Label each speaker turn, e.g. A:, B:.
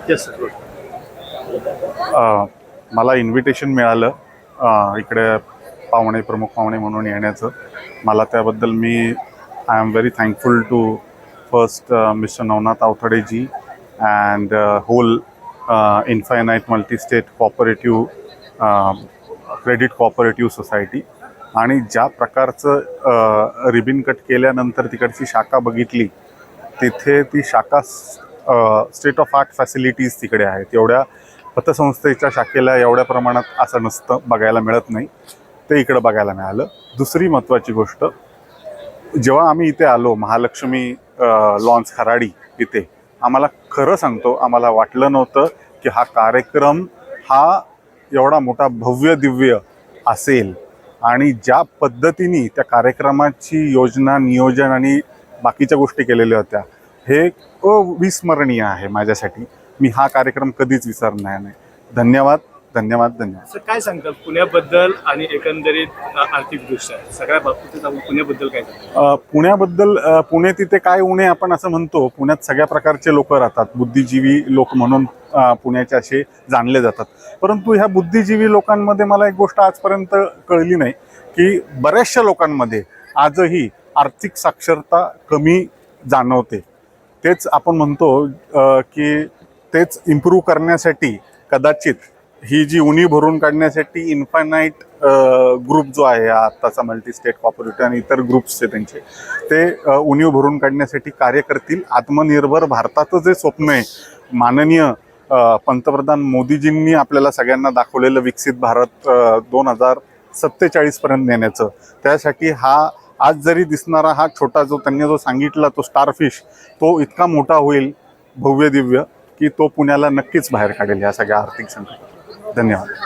A: Yes sir.
B: मला invitation मिळालं इकडे प्रमुख पाहुणे म्हणून येण्याचं. मला त्याबद्दल I am very thankful to first mister Navnath अवथडेजी and whole infinite multistate cooperative credit cooperative society. आणि ज्या प्रकारचं रिबिन कट केल्यानंतर तिकडची शाखा बघितली, तिथे ती शाखा स्टेट ऑफ आर्ट फॅसिलिटीज तिकडे आहेत. एवढ्या पतसंस्थेच्या शाखेला एवढ्या प्रमाणात असं नसतं, बघायला मिळत नाही. ते इकडं बघायला मिळालं. दुसरी महत्त्वाची गोष्ट, जेव्हा आम्ही इथे आलो महालक्ष्मी लॉन्स खराडी इथे, आम्हाला खरं सांगतो, आम्हाला वाटलं नव्हतं की हा कार्यक्रम हा एवढा मोठा भव्य दिव्य असेल. आणि ज्या पद्धतीने त्या कार्यक्रमाची योजना, नियोजन आणि बाकीच्या गोष्टी केलेल्या होत्या, हे अविस्मरणीय आहे माझ्यासाठी. मी हा कार्यक्रम कधीच विसरणार नाही. धन्यवाद धन्यवाद धन्यवाद.
A: सर काय सांगतात पुण्याबद्दल आणि एकंदरीत आर्थिकदृष्ट्या सगळ्या बाबतीत पुण्याबद्दल काय सांगतात?
B: पुणे तिथे काय उणे आपण असं म्हणतो. पुण्यात सगळ्या प्रकारचे लोक राहतात. बुद्धिजीवी लोक म्हणून पुण्याचे असे जाणले जातात. परंतु ह्या बुद्धिजीवी लोकांमध्ये मला एक गोष्ट आजपर्यंत कळली नाही की बऱ्याचशा लोकांमध्ये आजही आर्थिक साक्षरता कमी जाणवते. तेच आपण म्हणतो की तेच इम्प्रूव्ह करण्यासाठी कदाचित ही जी उणी भरून काढण्यासाठी इन्फायनाईट ग्रुप जो आहे आत्ताचा मल्टीस्टेट कोऑपरेटिव्ह आणि इतर ग्रुप्सचे त्यांचे ते उणीव भरून काढण्यासाठी कार्य करतील. आत्मनिर्भर भारताचं जे स्वप्न आहे, माननीय पंतप्रधान मोदीजींनी आपल्याला सगळ्यांना दाखवलेलं विकसित भारत 2047 पर्यंत नेण्याचं, त्यासाठी हा आज जरी दिसणारा हा छोटा जो त्यांनी जो सांगितला तो स्टारफिश, तो इतका मोठा होईल भव्य दिव्य की तो पुण्याला नक्कीच बाहेर काढेल या सगळ्या आर्थिक संकटातून. धन्यवाद.